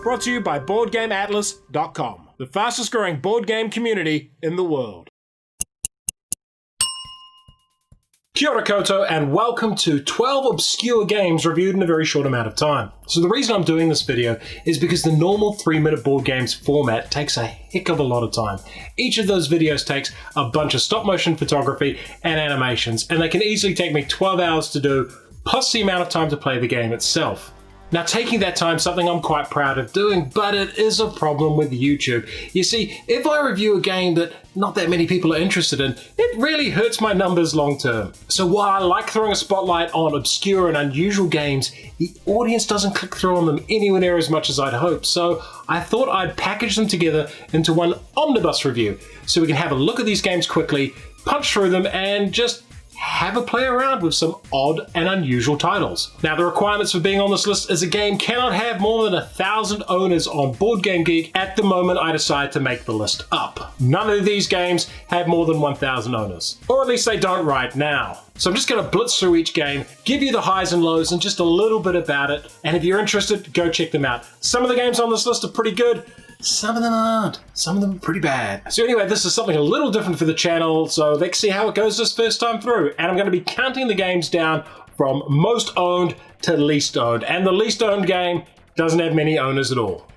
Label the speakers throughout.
Speaker 1: brought to you by BoardGameAtlas.com, the fastest growing board game community in the world. Kia ora koutou, and welcome to 12 obscure games reviewed in a very short amount of time. So the reason I'm doing this video is because the normal 3-minute board games format takes a heck of a lot of time. Each of those videos takes a bunch of stop motion photography and animations, and they can easily take me 12 hours to do, plus the amount of time to play the game itself. Now, taking that time is something I'm quite proud of doing, but it is a problem with YouTube. You see, if I review a game that not that many people are interested in, it really hurts my numbers long term. So while I like throwing a spotlight on obscure and unusual games, the audience doesn't click through on them anywhere near as much as I'd hope. So I thought I'd package them together into one omnibus review, so we can have a look at these games quickly, punch through them, and just have a play around with some odd and unusual titles. Now, the requirements for being on this list is a game cannot have more than 1,000 owners on Board Game Geek at the moment I decide to make the list up. None of these games have more than 1,000 owners, or at least they don't right now. So I'm just going to blitz through each game, give you the highs and lows and just a little bit about it, and if you're interested, go check them out. Some of the games on this list are pretty good, some of them aren't. Some of them are pretty bad. So anyway, this is something a little different for the channel, so let's see how it goes this first time through. And I'm going to be counting the games down from most owned to least owned. And the least owned game doesn't have many owners at all.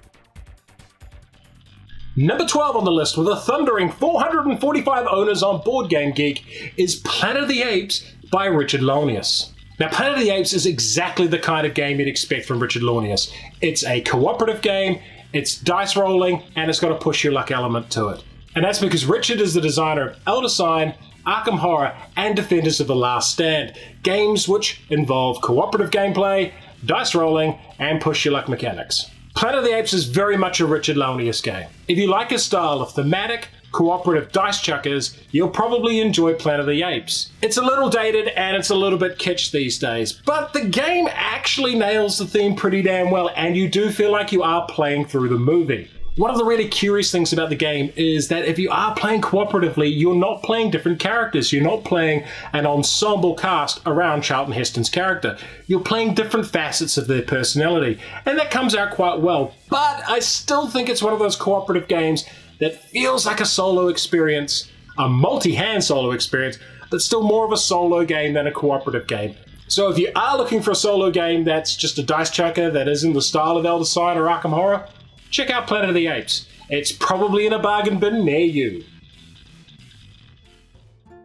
Speaker 1: Number 12 on the list, with a thundering 445 owners on Board Game Geek, is Planet of the Apes by Richard Launius. Now, Planet of the Apes is exactly the kind of game you'd expect from Richard Launius. It's a cooperative game, it's dice rolling, and it's got a push your luck element to it. And that's because Richard is the designer of Elder Sign, Arkham Horror, and Defenders of the Last Stand, games which involve cooperative gameplay, dice rolling, and push your luck mechanics. Planet of the Apes is very much a Richard Launius game. If you like his style of thematic, cooperative dice chuckers, you'll probably enjoy Planet of the Apes. It's a little dated and it's a little bit kitsch these days, but the game actually nails the theme pretty damn well, and you do feel like you are playing through the movie. One of the really curious things about the game is that if you are playing cooperatively, you're not playing different characters. You're not playing an ensemble cast around Charlton Heston's character. You're playing different facets of their personality, and that comes out quite well. But I still think it's one of those cooperative games that feels like a solo experience, a multi-hand solo experience, but still more of a solo game than a cooperative game. So if you are looking for a solo game that's just a dice chucker that is in the style of Elder Sign or Arkham Horror, check out Planet of the Apes. It's probably in a bargain bin near you.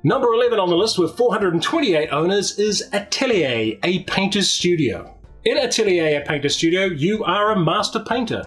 Speaker 1: Number 11 on the list with 428 owners is Atelier, a painter's studio. In Atelier, a painter's studio, you are a master painter.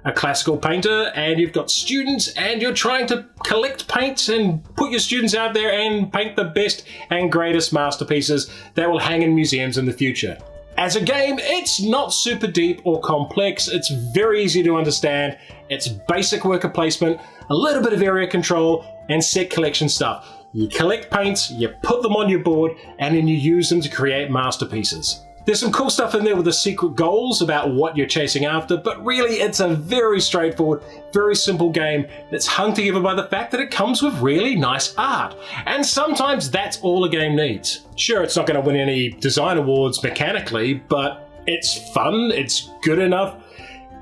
Speaker 1: A classical painter, and you've got students, and you're trying to collect paints and put your students out there and paint the best and greatest masterpieces that will hang in museums in the future. As a game, it's not super deep or complex. It's very easy to understand. It's basic worker placement, a little bit of area control, and set collection stuff. You collect paints, you put them on your board, and then you use them to create masterpieces. There's some cool stuff in there with the secret goals about what you're chasing after, but really it's a very straightforward, very simple game that's hung together by the fact that it comes with really nice art. And sometimes that's all a game needs. Sure, it's not going to win any design awards mechanically, but it's fun, it's good enough,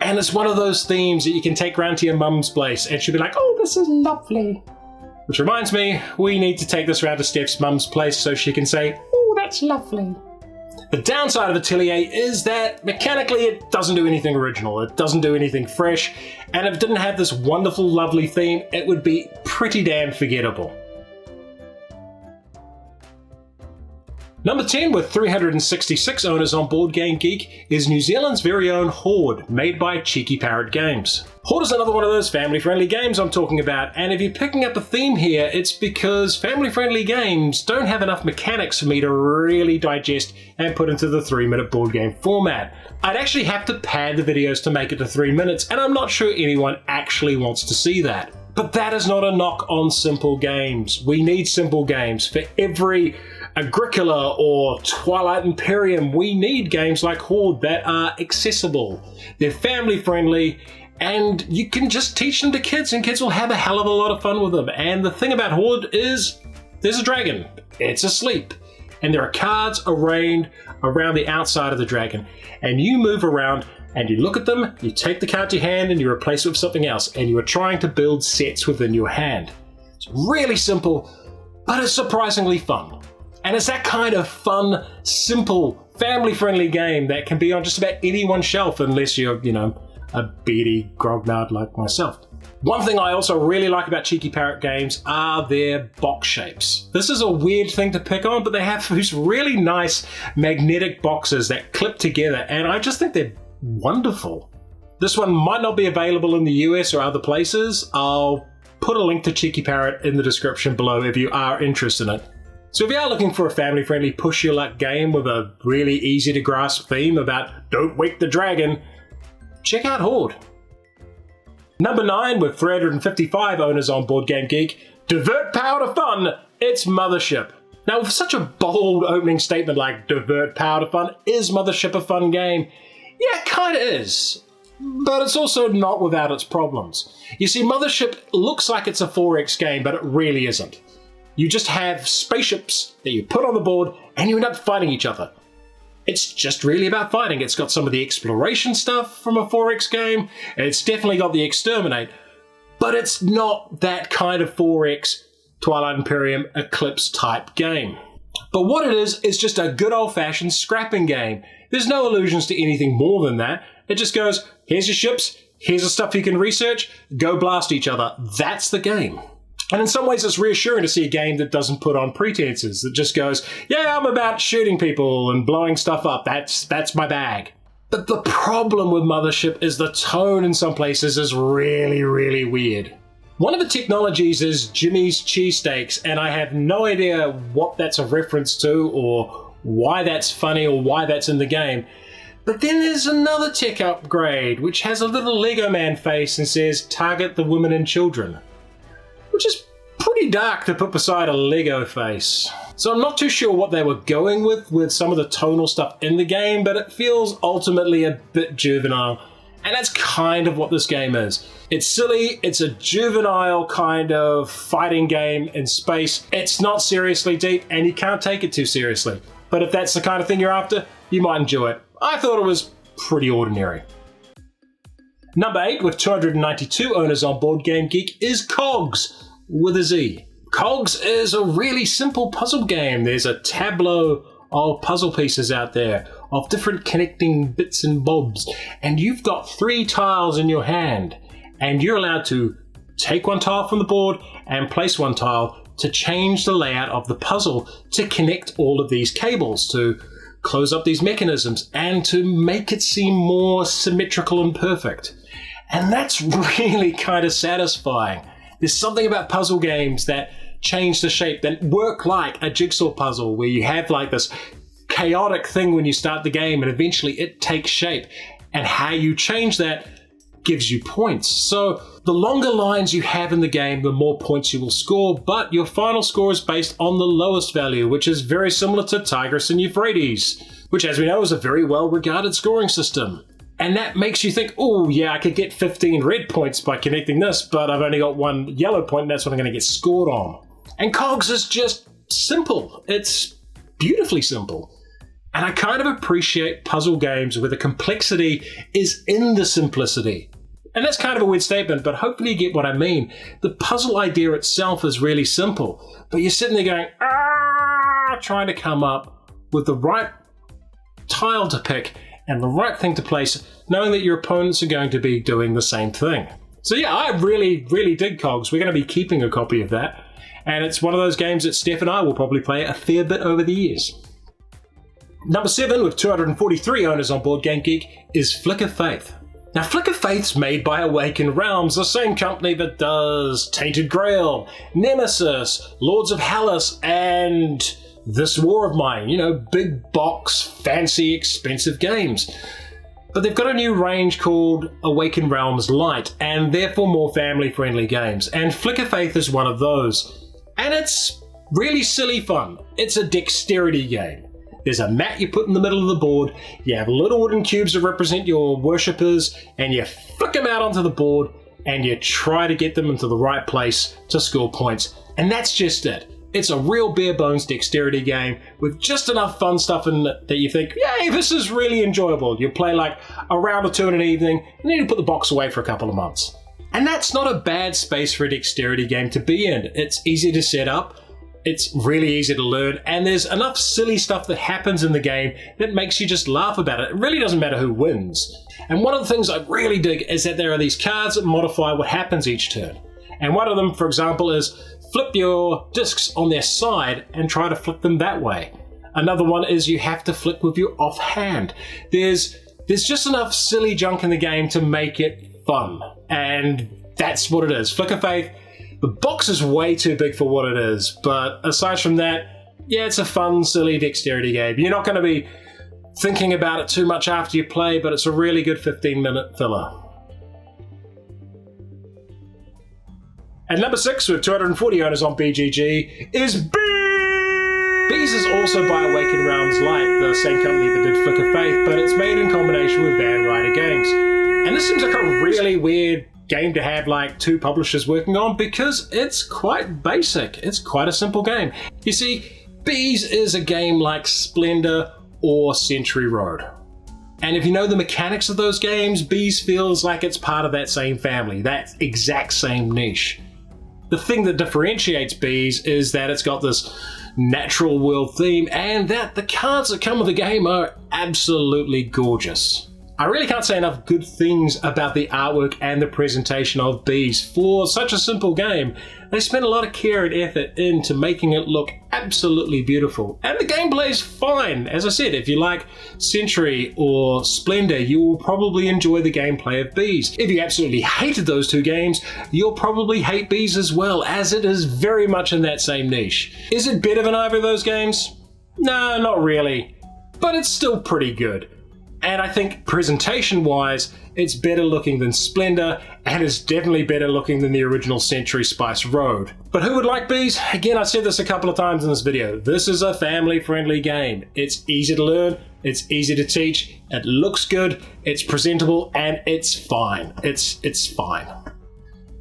Speaker 1: and it's one of those themes that you can take around to your mum's place and she'll be like, oh, this is lovely. Which reminds me, we need to take this around to Steph's mum's place so she can say, oh, that's lovely. The downside of Atelier is that mechanically it doesn't do anything original, it doesn't do anything fresh, and if it didn't have this wonderful, lovely theme, it would be pretty damn forgettable. Number 10, with 366 owners on Board Game Geek, is New Zealand's very own Horde, made by Cheeky Parrot Games. Horde is another one of those family-friendly games I'm talking about, and if you're picking up a theme here, it's because family-friendly games don't have enough mechanics for me to really digest and put into the 3-minute board game format. I'd actually have to pad the videos to make it to 3 minutes, and I'm not sure anyone actually wants to see that. But that is not a knock on simple games. We need simple games. For every Agricola or Twilight Imperium, we need games like Horde that are accessible. They're family friendly, and you can just teach them to kids, and kids will have a hell of a lot of fun with them. And the thing about Horde is there's a dragon. It's asleep. And there are cards arranged around the outside of the dragon. And you move around and you look at them, you take the card to your hand and you replace it with something else, and you are trying to build sets within your hand. It's really simple, but it's surprisingly fun. And it's that kind of fun, simple, family-friendly game that can be on just about anyone's shelf unless you're, a beady grognard like myself. One thing I also really like about Cheeky Parrot games are their box shapes. This is a weird thing to pick on, but they have these really nice magnetic boxes that clip together, and I just think they're wonderful. This one might not be available in the US or other places. I'll put a link to Cheeky Parrot in the description below if you are interested in it. So if you are looking for a family-friendly push-your-luck game with a really easy-to-grasp theme about don't wake the dragon, check out Horde. Number 9, with 355 owners on Board Game Geek, divert power to fun, it's Mothership. Now with such a bold opening statement like divert power to fun, is Mothership a fun game? Yeah, it kinda is. But it's also not without its problems. You see, Mothership looks like it's a 4X game, but it really isn't. You just have spaceships that you put on the board and you end up fighting each other. It's just really about fighting. It's got some of the exploration stuff from a 4X game. It's definitely got the exterminate, but it's not that kind of 4X Twilight Imperium Eclipse type game. But what it is just a good old-fashioned scrapping game. There's no allusions to anything more than that. It just goes, here's your ships, here's the stuff you can research, go blast each other. That's the game. And in some ways it's reassuring to see a game that doesn't put on pretenses, that just goes, yeah, I'm about shooting people and blowing stuff up, that's my bag. But the problem with Mothership is the tone in some places is really, really weird. One of the technologies is Jimmy's Cheesesteaks, and I have no idea what that's a reference to or why that's funny or why that's in the game. But then there's another tech upgrade which has a little Lego man face and says target the women and children, which is pretty dark to put beside a Lego face. So I'm not too sure what they were going with some of the tonal stuff in the game, but it feels ultimately a bit juvenile. And that's kind of what this game is. It's silly, it's a juvenile kind of fighting game in space. It's not seriously deep, and you can't take it too seriously. But if that's the kind of thing you're after, you might enjoy it. I thought it was pretty ordinary. Number 8, with 292 owners on Board Game Geek, is Cogs, with a Z. Cogs is a really simple puzzle game. There's a tableau of puzzle pieces out there, of different connecting bits and bobs, and you've got 3 tiles in your hand, and you're allowed to take one tile from the board and place one tile to change the layout of the puzzle to connect all of these cables, to close up these mechanisms, and to make it seem more symmetrical and perfect. And that's really kind of satisfying. There's something about puzzle games that change the shape, that work like a jigsaw puzzle, where you have like this chaotic thing when you start the game and eventually it takes shape. And how you change that gives you points. So the longer lines you have in the game, the more points you will score, but your final score is based on the lowest value, which is very similar to Tigris and Euphrates, which, as we know, is a very well-regarded scoring system. And that makes you think, oh yeah, I could get 15 red points by connecting this, but I've only got 1 yellow point, and that's what I'm going to get scored on. And Cogs is just simple. It's beautifully simple. And I kind of appreciate puzzle games where the complexity is in the simplicity. And that's kind of a weird statement, but hopefully you get what I mean. The puzzle idea itself is really simple, but you're sitting there going, trying to come up with the right tile to pick and the right thing to place, knowing that your opponents are going to be doing the same thing. So yeah, I really, really dig Cogs. We're going to be keeping a copy of that. And it's one of those games that Steph and I will probably play a fair bit over the years. Number 7, with 243 owners on Board Game Geek, is Flicka Faith. Now, Flicka Faith's made by Awakened Realms, the same company that does Tainted Grail, Nemesis, Lords of Hellas, and This War of Mine. You know, big box, fancy, expensive games. But they've got a new range called Awakened Realms Lite, and therefore more family-friendly games. And Flicka Faith is one of those. And it's really silly fun. It's a dexterity game. There's a mat you put in the middle of the board, you have little wooden cubes that represent your worshippers, and you flick them out onto the board, and you try to get them into the right place to score points. And that's just it. It's a real bare bones dexterity game with just enough fun stuff in it that you think, yay, this is really enjoyable. You play like a round or two in an evening, and then you put the box away for a couple of months. And that's not a bad space for a dexterity game to be in. It's easy to set up, it's really easy to learn, and there's enough silly stuff that happens in the game that makes you just laugh about it. It really doesn't matter who wins. And one of the things I really dig is that there are these cards that modify what happens each turn. And one of them, for example, is flip your discs on their side and try to flip them that way. Another one is you have to flip with your offhand. There's just enough silly junk in the game to make it fun. And that's what it is. Flicka Faith, the box is way too big for what it is. But aside from that, yeah, it's a fun, silly dexterity game. You're not going to be thinking about it too much after you play, but it's a really good 15-minute filler. At number 6, with 240 owners on BGG, is Bees! Bees is also by Awakened Realms Light, the same company that did Flicka Faith, but it's made in combination with Van Ryder Games. And this seems like a really weird game to have like two publishers working on because it's quite basic. It's quite a simple game. You see, Bees is a game like Splendor or Century Road. And if you know the mechanics of those games, Bees feels like it's part of that same family, that exact same niche. The thing that differentiates Bees is that it's got this natural world theme and that the cards that come with the game are absolutely gorgeous. I really can't say enough good things about the artwork and the presentation of Bees. For such a simple game, they spent a lot of care and effort into making it look absolutely beautiful. And the gameplay is fine. As I said, if you like Century or Splendor, you will probably enjoy the gameplay of Bees. If you absolutely hated those two games, you'll probably hate Bees as well, as it is very much in that same niche. Is it better than either of those games? No, not really. But it's still pretty good. And I think presentation-wise, it's better looking than Splendor, and it's definitely better looking than the original Century Spice Road. But who would like Bees? Again, I've said this a couple of times in this video. This is a family-friendly game. It's easy to learn, it's easy to teach, it looks good, it's presentable, and it's fine. It's fine.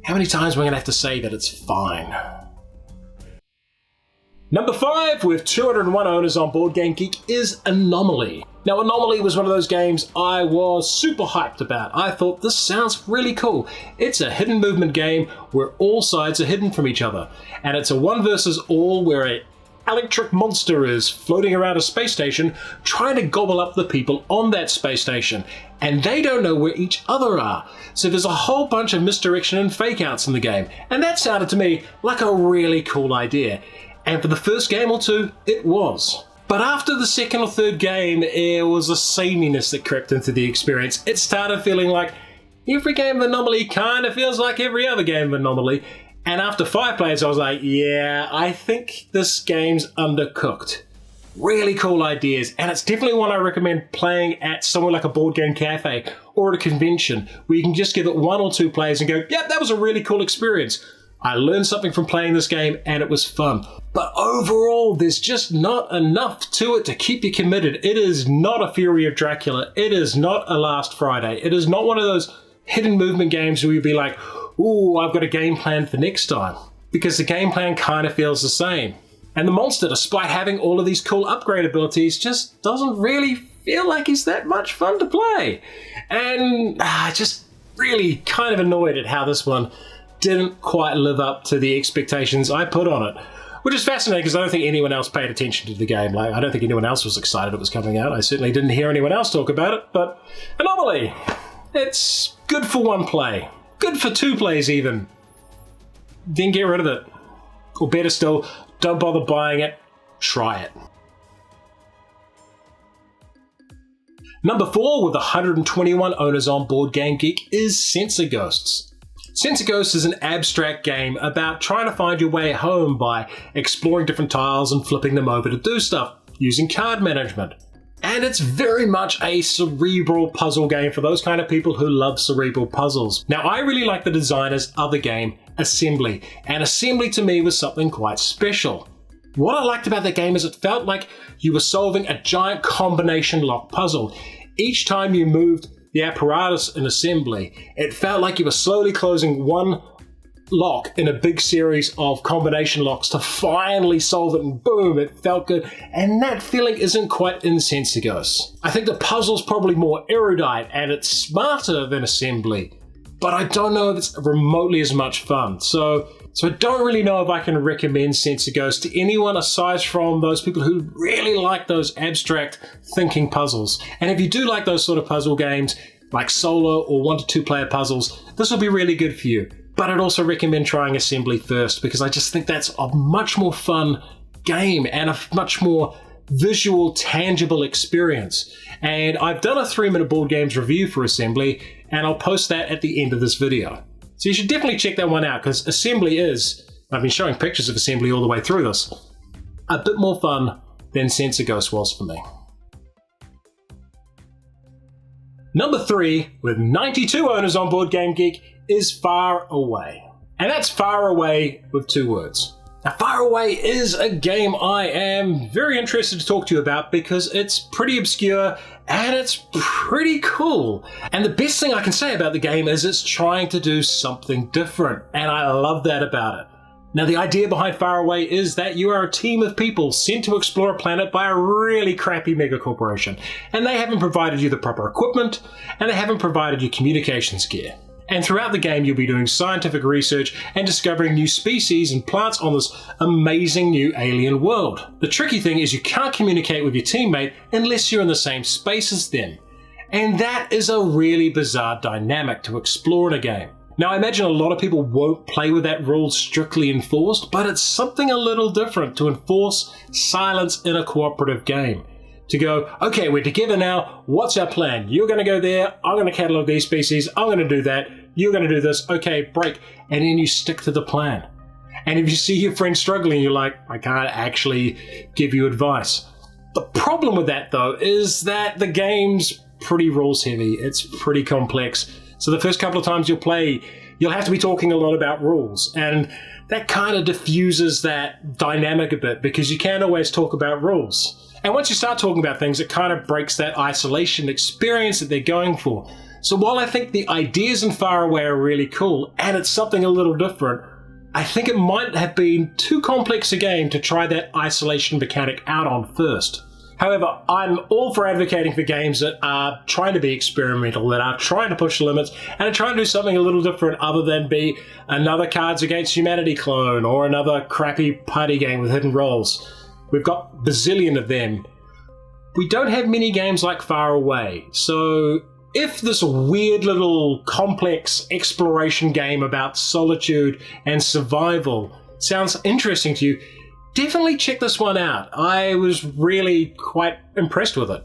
Speaker 1: How many times am I going to have to say that it's fine? Number 5, with 201 owners on Board Game Geek, is Anomaly. Now, Anomaly was one of those games I was super hyped about. I thought, this sounds really cool. It's a hidden movement game where all sides are hidden from each other. And it's a one versus all where an electric monster is floating around a space station trying to gobble up the people on that space station. And they don't know where each other are. So there's a whole bunch of misdirection and fake outs in the game. And that sounded to me like a really cool idea. And for the first game or two, it was. But after the second or third game, there was a sameness that crept into the experience. It started feeling like every game of Anomaly kind of feels like every other game of Anomaly. And after 5 players, I was like, yeah, I think this game's undercooked. Really cool ideas, and it's definitely one I recommend playing at somewhere like a board game cafe or at a convention, where you can just give it 1 or 2 plays and go, yep, that was a really cool experience. I learned something from playing this game and it was fun. But overall, there's just not enough to it to keep you committed. It is not a Fury of Dracula. It is not a Last Friday. It is not one of those hidden movement games where you'd be like, ooh, I've got a game plan for next time. Because the game plan kind of feels the same. And the monster, despite having all of these cool upgrade abilities, just doesn't really feel like he's that much fun to play. And just really kind of annoyed at how this one didn't quite live up to the expectations I put on it. Which is fascinating because I don't think anyone else paid attention to the game. Like, I don't think anyone else was excited it was coming out. I certainly didn't hear anyone else talk about it. But Anomaly, it's good for 1 play. Good for 2 plays even. Then get rid of it. Or better still, don't bother buying it. Try it. Number 4, with 121 owners on Board Game Geek, is Sensor Ghosts. Sensor Ghosts is an abstract game about trying to find your way home by exploring different tiles and flipping them over to do stuff, using card management. And it's very much a cerebral puzzle game for those kind of people who love cerebral puzzles. Now, I really like the designer's other game, Assembly, and Assembly to me was something quite special. What I liked about that game is it felt like you were solving a giant combination lock puzzle. Each time you moved the apparatus in Assembly, it felt like you were slowly closing one lock in a big series of combination locks to finally solve it, and boom, it felt good. And that feeling isn't quite in Sensegos. I think the puzzle's probably more erudite and it's smarter than Assembly, but I don't know if it's remotely as much fun. So I don't really know if I can recommend Sensegos to anyone aside from those people who really like those abstract thinking puzzles. And if you do like those sort of puzzle games, like solo or 1 to 2 player puzzles, this will be really good for you. But I'd also recommend trying Assembly first, because I just think that's a much more fun game and a much more visual, tangible experience. And I've done a 3-minute board games review for Assembly, and I'll post that at the end of this video. So you should definitely check that one out, because Assembly is, I've been showing pictures of Assembly all the way through this, a bit more fun than Sensegos was for me. Number 3, with 92 owners on Board Game Geek, is Far Away. And that's Far Away with 2 words. Now, Far Away is a game I am very interested to talk to you about because it's pretty obscure and it's pretty cool. And the best thing I can say about the game is it's trying to do something different, and I love that about it. Now, the idea behind Far Away is that you are a team of people sent to explore a planet by a really crappy megacorporation, and they haven't provided you the proper equipment, and they haven't provided you communications gear. And throughout the game, you'll be doing scientific research and discovering new species and plants on this amazing new alien world. The tricky thing is you can't communicate with your teammate unless you're in the same space as them. And that is a really bizarre dynamic to explore in a game. Now, I imagine a lot of people won't play with that rule strictly enforced, but it's something a little different to enforce silence in a cooperative game. To go, okay, we're together now, what's our plan? You're going to go there, I'm going to catalog these species, I'm going to do that, you're going to do this, okay, break. And then you stick to the plan. And if you see your friend struggling, you're like, I can't actually give you advice. The problem with that, though, is that the game's pretty rules heavy. It's pretty complex. So the first couple of times you'll play, you'll have to be talking a lot about rules. And that kind of diffuses that dynamic a bit because you can't always talk about rules. And once you start talking about things, it kind of breaks that isolation experience that they're going for. So while I think the ideas in Far Away are really cool, and it's something a little different, I think it might have been too complex a game to try that isolation mechanic out on first. However, I'm all for advocating for games that are trying to be experimental, that are trying to push the limits, and are trying to do something a little different other than be another Cards Against Humanity clone or another crappy party game with hidden roles. We've got a bazillion of them. We don't have many games like Far Away, so if this weird little complex exploration game about solitude and survival sounds interesting to you, definitely check this one out. I was really quite impressed with it.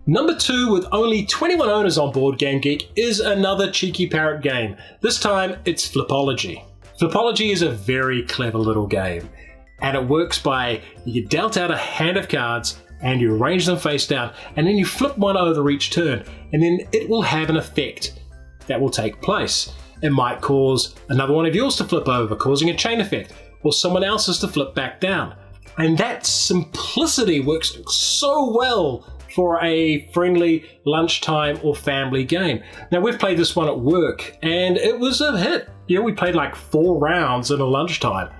Speaker 1: Number 2, with only 21 owners on Board Game Geek, is another cheeky parrot game. This time, it's Flipology. Flipology is a very clever little game, and it works by you get dealt out a hand of cards and you arrange them face down, and then you flip one over each turn, and then it will have an effect that will take place. It might cause another one of yours to flip over, causing a chain effect, or someone else's to flip back down. And that simplicity works so well for a friendly lunchtime or family game. Now, we've played this one at work, and it was a hit. You know, we played like 4 rounds in a lunchtime.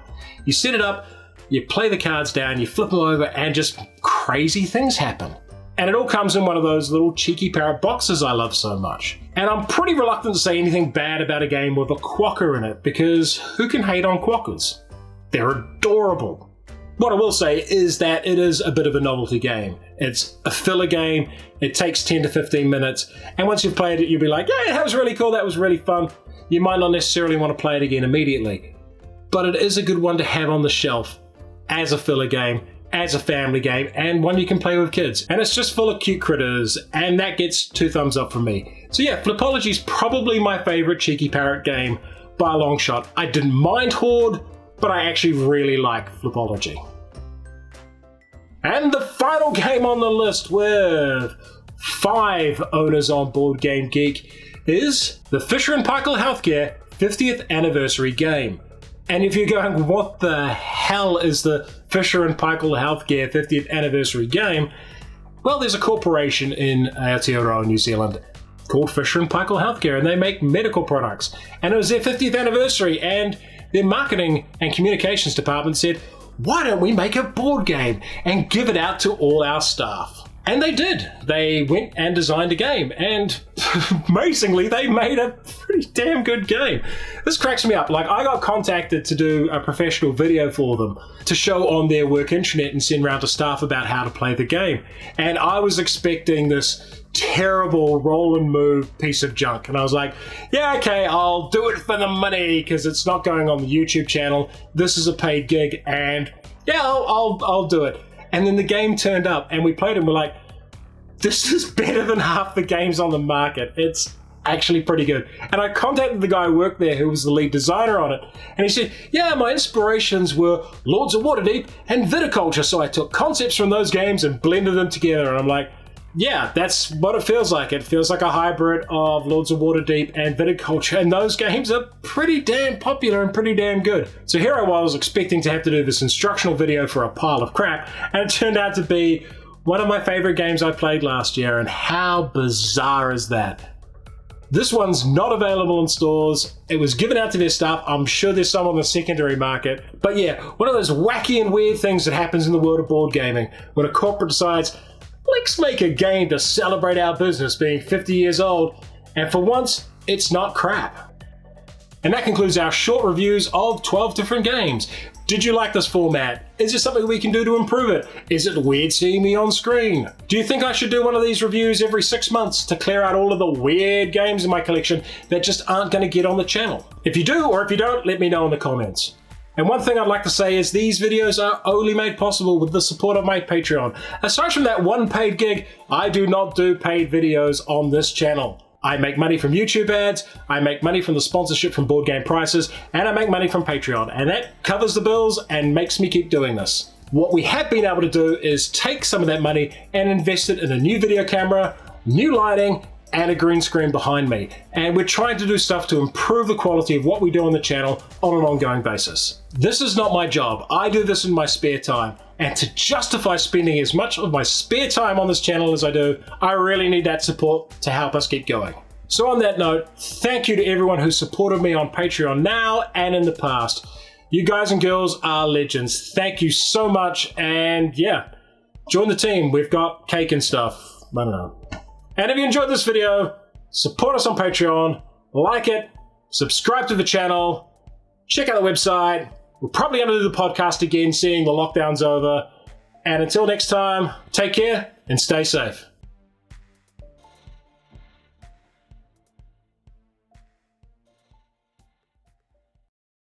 Speaker 1: You set it up, you play the cards down, you flip them over, and just crazy things happen. And it all comes in one of those little cheeky parrot boxes I love so much. And I'm pretty reluctant to say anything bad about a game with a quokka in it, because who can hate on quokkas? They're adorable. What I will say is that it is a bit of a novelty game. It's a filler game, it takes 10 to 15 minutes, and once you've played it, you'll be like, yeah, that was really cool, that was really fun. You might not necessarily want to play it again immediately, but it is a good one to have on the shelf as a filler game, as a family game, and one you can play with kids. And it's just full of cute critters, and that gets 2 thumbs up from me. So yeah, Flipology is probably my favorite cheeky parrot game by a long shot. I didn't mind Horde, but I actually really like Flipology. And the final game on the list with 5 owners on Board Game Geek is the Fisher & Paykel Healthcare 50th Anniversary game. And if you're going, what the hell is the Fisher & Paykel Healthcare 50th Anniversary game? Well, there's a corporation in Aotearoa, New Zealand, called Fisher & Paykel Healthcare, and they make medical products. And it was their 50th anniversary, and their marketing and communications department said, why don't we make a board game and give it out to all our staff? And they did. They went and designed a game, and amazingly, they made a pretty damn good game. This cracks me up. Like, I got contacted to do a professional video for them to show on their work intranet and send around to staff about how to play the game. And I was expecting this terrible roll and move piece of junk. And I was like, yeah, okay, I'll do it for the money because it's not going on the YouTube channel. This is a paid gig, and yeah, I'll do it. And then the game turned up and we played it and we're like, this is better than half the games on the market. It's actually pretty good. And I contacted the guy who worked there who was the lead designer on it. And he said, yeah, my inspirations were Lords of Waterdeep and Viticulture. So I took concepts from those games and blended them together. And I'm like, yeah, that's what it feels like. It feels like a hybrid of Lords of Waterdeep and Viticulture, and those games are pretty damn popular and pretty damn good. So here I was expecting to have to do this instructional video for a pile of crap, and it turned out to be one of my favorite games I played last year, and how bizarre is that? This one's not available in stores. It was given out to their staff. I'm sure there's some on the secondary market. But yeah, one of those wacky and weird things that happens in the world of board gaming when a corporate decides, let's make a game to celebrate our business being 50 years old, and for once, it's not crap. And that concludes our short reviews of 12 different games. Did you like this format? Is there something we can do to improve it? Is it weird seeing me on screen? Do you think I should do one of these reviews every 6 months to clear out all of the weird games in my collection that just aren't going to get on the channel? If you do, or if you don't, let me know in the comments. And one thing I'd like to say is these videos are only made possible with the support of my Patreon. Aside from that one paid gig, I do not do paid videos on this channel. I make money from YouTube ads, I make money from the sponsorship from Board Game Prices, and I make money from Patreon. And that covers the bills and makes me keep doing this. What we have been able to do is take some of that money and invest it in a new video camera, new lighting, and a green screen behind me. And we're trying to do stuff to improve the quality of what we do on the channel on an ongoing basis. This is not my job. I do this in my spare time. And to justify spending as much of my spare time on this channel as I do, I really need that support to help us keep going. So on that note, thank you to everyone who supported me on Patreon now and in the past. You guys and girls are legends. Thank you so much. And yeah, join the team. We've got cake and stuff. I don't know. And if you enjoyed this video, support us on Patreon, like it, subscribe to the channel, check out the website. We're probably going to do the podcast again, seeing the lockdown's over. And until next time, take care and stay safe.